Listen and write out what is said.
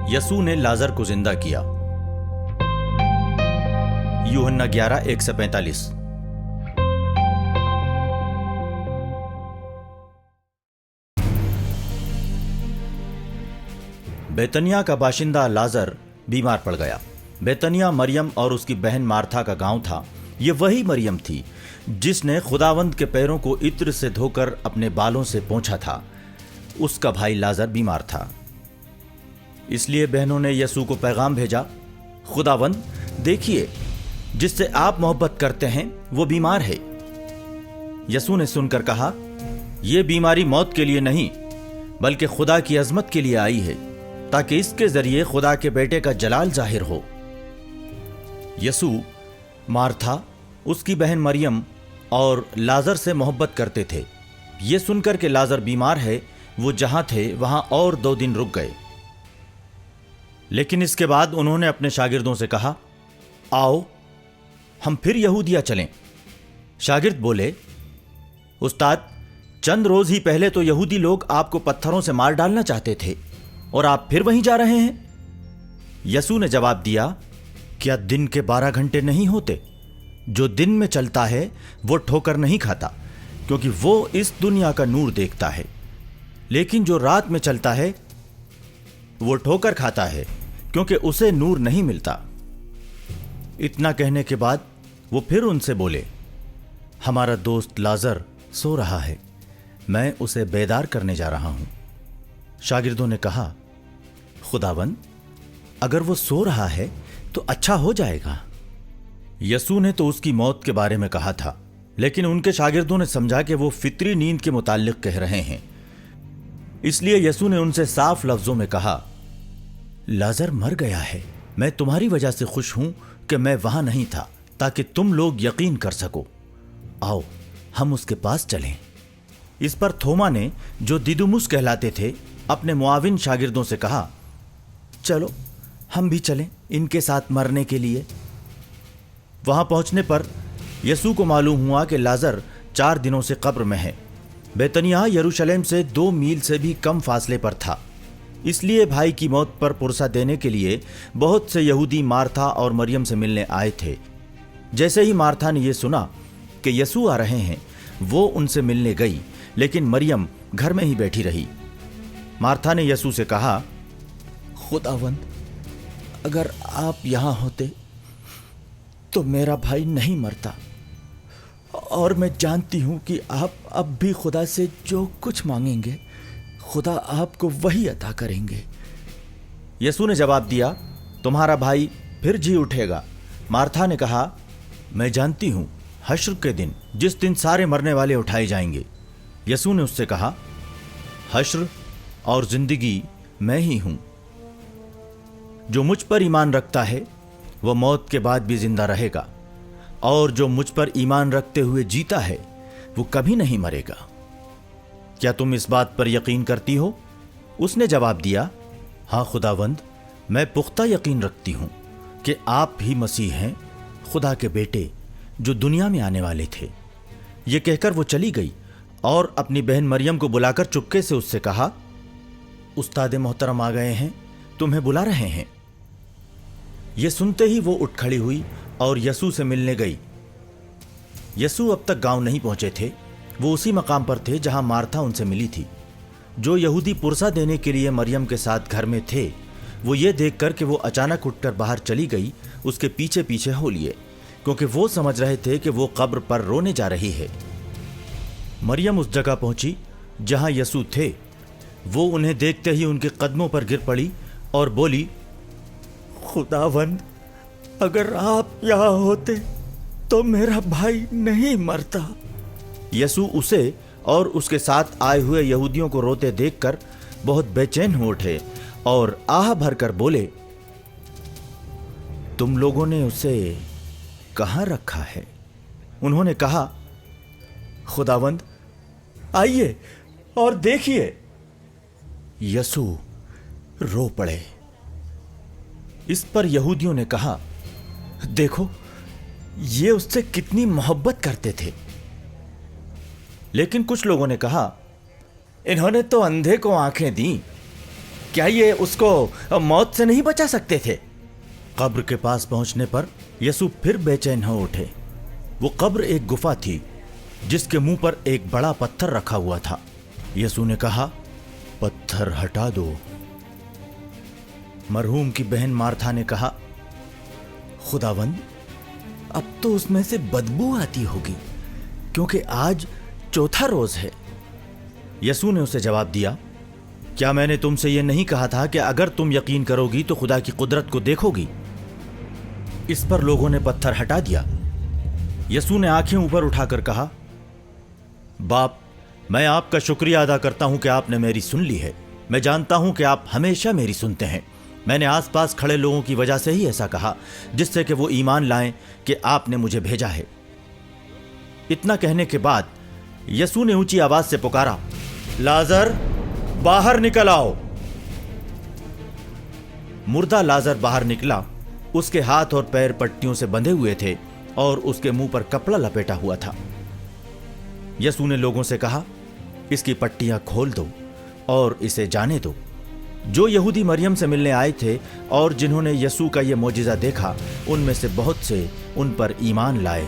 यसू ने लाजर को जिंदा किया। यूहन्ना 11:1-45। बेतनिया का बाशिंदा लाजर बीमार पड़ गया। बेतनिया मरियम और उसकी बहन मार्था का गांव था। ये वही मरियम थी जिसने खुदावंद के पैरों को इत्र से धोकर अपने बालों से पोंछा था। उसका भाई लाजर बीमार था। इसलिए बहनों ने यसू को पैगाम भेजा, खुदावंद देखिए, जिससे आप मोहब्बत करते हैं वो बीमार है। यसू ने सुनकर कहा, यह बीमारी मौत के लिए नहीं बल्कि खुदा की अजमत के लिए आई है, ताकि इसके जरिए खुदा के बेटे का जलाल जाहिर हो। यसू मार्था, उसकी बहन मरियम और लाजर से मोहब्बत करते थे। ये सुनकर कि लाजर बीमार है, वो जहां थे वहां और 2 दिन रुक गए। लेकिन इसके बाद उन्होंने अपने शागिर्दों से कहा, आओ हम फिर यहूदिया चलें। शागिर्द बोले, उस्ताद, चंद रोज ही पहले तो यहूदी लोग आपको पत्थरों से मार डालना चाहते थे और आप फिर वहीं जा रहे हैं। यसू ने जवाब दिया, क्या दिन के 12 घंटे नहीं होते? जो दिन में चलता है वो ठोकर नहीं खाता, क्योंकि वो इस दुनिया का नूर देखता है। लेकिन जो रात में चलता है वो ठोकर खाता है, क्योंकि उसे नूर नहीं मिलता। इतना कहने के बाद वो फिर उनसे बोले, हमारा दोस्त लाजर सो रहा है, मैं उसे बेदार करने जा रहा हूं। शागिर्दों ने कहा, खुदावंद, अगर वो सो रहा है तो अच्छा हो जाएगा। यसू ने तो उसकी मौत के बारे में कहा था, लेकिन उनके शागिर्दों ने समझा कि वो फितरी नींद के मुताल्लिक कह रहे हैं। इसलिए यसू ने उनसे साफ लफ्जों में कहा, लाजर मर गया है। मैं तुम्हारी वजह से खुश हूं कि मैं वहां नहीं था, ताकि तुम लोग यकीन कर सको। आओ हम उसके पास चलें। इस पर थोमा ने, जो दिदुमुस कहलाते थे, अपने मुआविन शागिर्दों से कहा, चलो हम भी चलें इनके साथ मरने के लिए। वहां पहुंचने पर यसू को मालूम हुआ कि लाजर 4 दिनों से कब्र में है। बेतनिया यरूशलेम से 2 मील से भी कम फासले पर था। इसलिए भाई की मौत पर पुरसा देने के लिए बहुत से यहूदी मार्था और मरियम से मिलने आए थे। जैसे ही मार्था ने यह सुना कि यसू आ रहे हैं, वो उनसे मिलने गई, लेकिन मरियम घर में ही बैठी रही। मार्था ने यसू से कहा, खुदावंद, अगर आप यहां होते तो मेरा भाई नहीं मरता, और मैं जानती हूं कि आप अब भी खुदा से जो कुछ मांगेंगे खुदा आपको वही अता करेंगे। यसू ने जवाब दिया, तुम्हारा भाई फिर जी उठेगा। मार्था ने कहा, मैं जानती हूं, हश्र के दिन, जिस दिन सारे मरने वाले उठाए जाएंगे। यसू ने उससे कहा, हश्र और जिंदगी मैं ही हूं। जो मुझ पर ईमान रखता है वह मौत के बाद भी जिंदा रहेगा, और जो मुझ पर ईमान रखते हुए जीता है वो कभी नहीं मरेगा। क्या तुम इस बात पर यकीन करती हो? उसने जवाब दिया, हाँ खुदावंद, मैं पुख्ता यकीन रखती हूं कि आप ही मसीह हैं, खुदा के बेटे, जो दुनिया में आने वाले थे। ये कहकर वो चली गई और अपनी बहन मरियम को बुलाकर चुपके से उससे कहा, उस्ताद मोहतरम आ गए हैं, तुम्हें बुला रहे हैं। ये सुनते ही वो उठ खड़ी हुई और यसू से मिलने गई। यसू अब तक गांव नहीं पहुंचे थे। वो उसी मकाम पर थे जहां मार्था उनसे मिली थी। जो यहूदी पुरसा देने के लिए मरियम के साथ घर में थे, वो ये देखकर कि वो अचानक उठकर बाहर चली गई, उसके पीछे पीछे हो लिए, क्योंकि वो समझ रहे थे कि वो कब्र पर रोने जा रही है। मरियम उस जगह पहुंची जहां यसू थे। वो उन्हें देखते ही उनके कदमों पर गिर पड़ी और बोली, खुदावंद, अगर आप यहां होते तो मेरा भाई नहीं मरता। यसू उसे और उसके साथ आए हुए यहूदियों को रोते देखकर बहुत बेचैन हो उठे और आह भरकर बोले, तुम लोगों ने उसे कहां रखा है? उन्होंने कहा, खुदावंद, आइए और देखिए। यसू रो पड़े। इस पर यहूदियों ने कहा, देखो, ये उससे कितनी मोहब्बत करते थे। लेकिन कुछ लोगों ने कहा, इन्होंने तो अंधे को आंखें दी, क्या ये उसको मौत से नहीं बचा सकते थे? कब्र के पास पहुंचने पर यसु फिर बेचैन हो उठे। वो कब्र एक गुफा थी जिसके मुंह पर एक बड़ा पत्थर रखा हुआ था। यसु ने कहा, पत्थर हटा दो। मरहूम की बहन मार्था ने कहा, खुदावंद, अब तो उसमें से बदबू आती होगी क्योंकि आज चौथा रोज है। यसु ने उसे जवाब दिया, क्या मैंने तुमसे यह नहीं कहा था कि अगर तुम यकीन करोगी तो खुदा की कुदरत को देखोगी? इस पर लोगों ने पत्थर हटा दिया। यसु ने आंखें ऊपर उठाकर कहा, बाप, मैं आपका शुक्रिया अदा करता हूं कि आपने मेरी सुन ली है। मैं जानता हूं कि आप हमेशा मेरी सुनते हैं। मैंने आसपास खड़े लोगों की वजह से ही ऐसा कहा, जिससे कि वो ईमान लाएं कि आपने मुझे भेजा है। इतना कहने के बाद यसु ने ऊंची आवाज से पुकारा, लाजर, बाहर निकल आओ। मुर्दा लाजर बाहर निकला। उसके हाथ और पैर पट्टियों से बंधे हुए थे और उसके मुंह पर कपड़ा लपेटा हुआ था। यसु ने लोगों से कहा, इसकी पट्टियां खोल दो और इसे जाने दो। जो यहूदी मरियम से मिलने आए थे और जिन्होंने यसु का यह मौजिजा देखा, उनमें से बहुत से उन पर ईमान लाए।